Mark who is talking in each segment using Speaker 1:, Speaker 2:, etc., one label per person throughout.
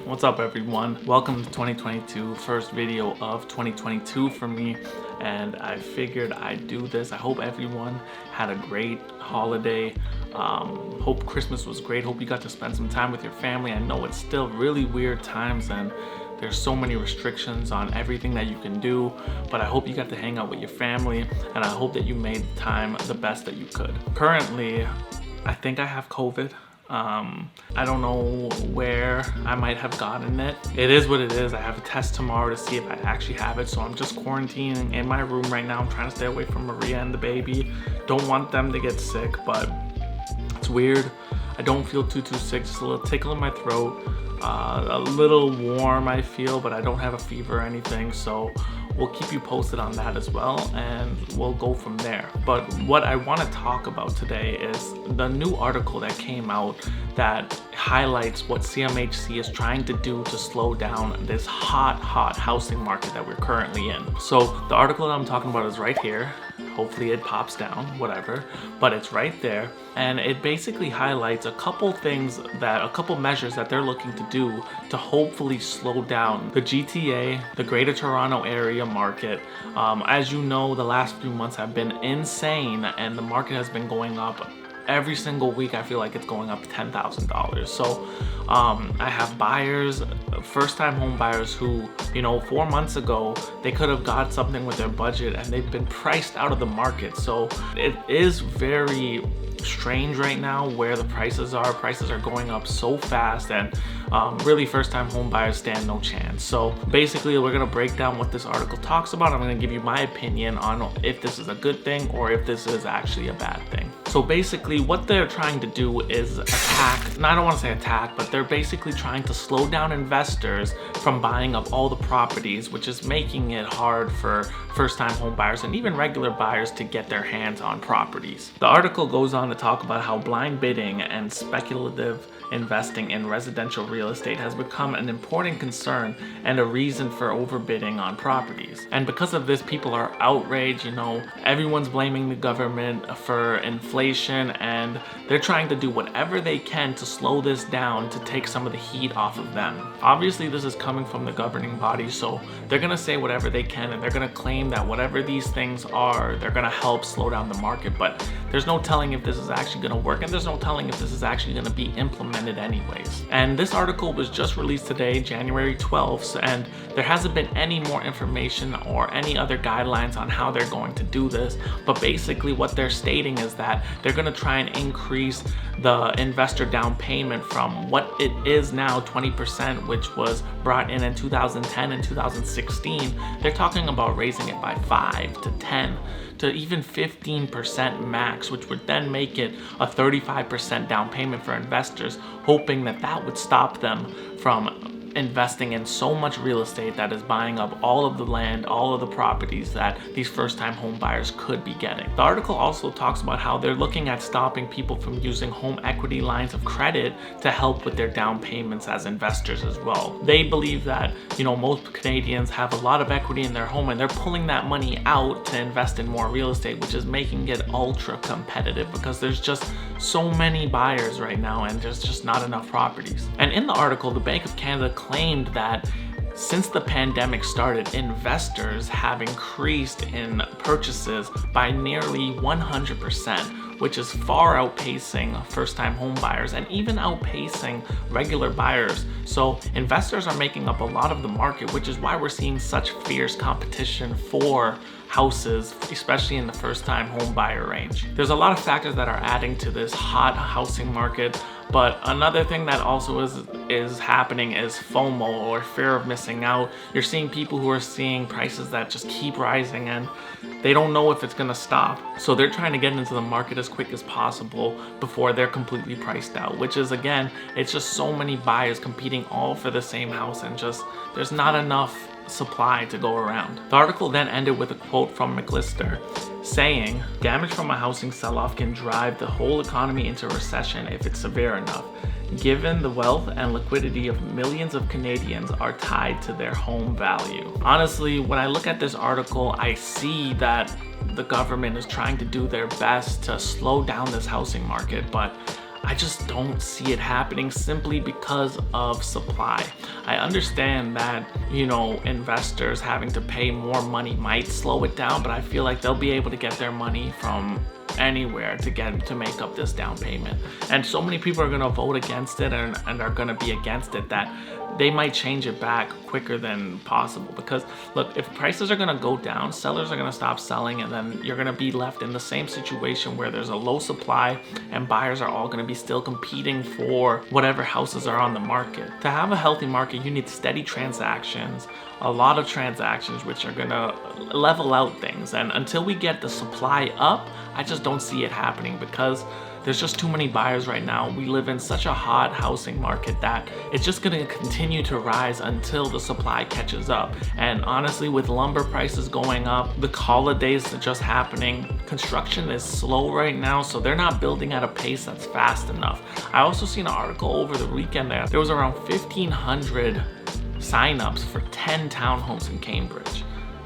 Speaker 1: What's up everyone? Welcome to 2022, first video of 2022 for me, and I figured I'd do this. I hope everyone had a great holiday. Hope Christmas was great. Hope you got to spend some time with your family. I know it's still really weird times and there's so many restrictions on everything that you can do, but I hope you got to hang out with your family, and I hope that you made the time the best that you could. Currently, I think I have COVID. I don't know where I might have gotten it. It is what it is. I have a test tomorrow to see if I actually have it, so I'm just quarantining in my room right now. I'm trying to stay away from Maria and the baby. Don't want them to get sick, but it's weird. I don't feel too sick, just a little tickle in my throat, a little warm I feel, but I don't have a fever or anything, so we'll keep you posted on that as well, and we'll go from there. But what I want to talk about today is the new article that came out that highlights what Cmhc is trying to do to slow down this hot housing market that we're currently in. So the article that I'm talking about is right here. Hopefully it pops down, whatever, but it's right there, and it basically highlights a couple measures that they're looking to do to hopefully slow down the GTA, the Greater Toronto Area market. As you know, the last few months have been insane, and the market has been going up. Every single week, I feel like it's going up $10,000. So I have buyers, first-time home buyers who, 4 months ago, they could have got something with their budget and they've been priced out of the market. So it is very strange right now where the prices are. Prices are going up so fast, and really first-time home buyers stand no chance. So basically, we're gonna break down what this article talks about. I'm gonna give you my opinion on if this is a good thing or if this is actually a bad thing. So basically, what they're trying to do is attack, I don't want to say attack, but they're basically trying to slow down investors from buying up all the properties, which is making it hard for first-time home buyers and even regular buyers to get their hands on properties. The article goes on to talk about how blind bidding and speculative investing in residential real estate has become an important concern and a reason for overbidding on properties. And because of this, people are outraged. Everyone's blaming the government for inflation, and they're trying to do whatever they can to slow this down to take some of the heat off of them. Obviously, this is coming from the governing body, so they're gonna say whatever they can, and they're gonna claim that whatever these things are, they're gonna help slow down the market, but there's no telling if this is actually gonna work, and there's no telling if this is actually gonna be implemented anyways. And this article was just released today, January 12th, and there hasn't been any more information or any other guidelines on how they're going to do this, but basically what they're stating is that they're going to try and increase the investor down payment from what it is now, 20%, which was brought in 2010 and 2016. They're talking about raising it by 5 to 10 to even 15% max, which would then make it a 35% down payment for investors, hoping that that would stop them from investing in so much real estate that is buying up all of the land, all of the properties that these first-time home buyers could be getting. The article also talks about how they're looking at stopping people from using home equity lines of credit to help with their down payments as investors as well. They believe that, most Canadians have a lot of equity in their home, and they're pulling that money out to invest in more real estate, which is making it ultra competitive because there's just so many buyers right now and there's just not enough properties. And in the article, the Bank of Canada claimed that since the pandemic started, investors have increased in purchases by nearly 100%, which is far outpacing first-time home buyers and even outpacing regular buyers. So investors are making up a lot of the market, which is why we're seeing such fierce competition for houses, especially in the first-time home buyer range. There's a lot of factors that are adding to this hot housing market, but another thing that also is happening is FOMO, or fear of missing out. You're seeing people who are seeing prices that just keep rising and they don't know if it's gonna stop. So they're trying to get into the market as quick as possible before they're completely priced out, which is, again, it's just so many buyers competing all for the same house, and just there's not enough supply to go around. The article then ended with a quote from McLister saying, "Damage from a housing sell-off can drive the whole economy into recession if it's severe enough, given the wealth and liquidity of millions of Canadians are tied to their home value." Honestly, when I look at this article, I see that the government is trying to do their best to slow down this housing market, but I just don't see it happening simply because of supply. I understand that, investors having to pay more money might slow it down, but I feel like they'll be able to get their money from anywhere to make up this down payment. And so many people are going to vote against it and are going to be against it that they might change it back quicker than possible. Because look, if prices are going to go down, sellers are going to stop selling, and then you're going to be left in the same situation where there's a low supply and buyers are all going to be still competing for whatever houses are on the market. To have a healthy market, you need steady transactions, a lot of transactions, which are going to level out things. And until we get the supply up, I just don't see it happening, because there's just too many buyers right now. We live in such a hot housing market that it's just going to continue to rise until the supply catches up. And honestly, with lumber prices going up, the holidays are just happening, construction is slow right now, so they're not building at a pace that's fast enough. I also seen an article over the weekend there was around 1,500 signups for 10 townhomes in Cambridge.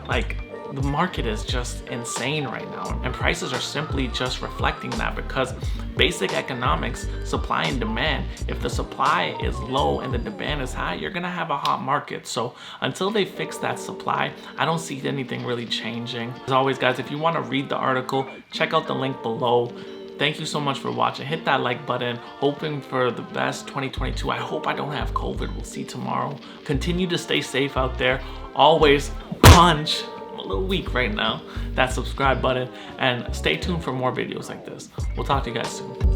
Speaker 1: Like, the market is just insane right now, and prices are simply just reflecting that, because basic economics, supply and demand, if the supply is low and the demand is high, you're gonna have a hot market. So until they fix that supply, I don't see anything really changing. As always, guys, if you want to read the article, check out the link below. Thank you so much for watching. Hit that like button. Hoping for the best 2022. I hope I don't have COVID. We'll see tomorrow. Continue to stay safe out there. Always punch. I'm a little weak right now. That subscribe button, and stay tuned for more videos like this. We'll talk to you guys soon.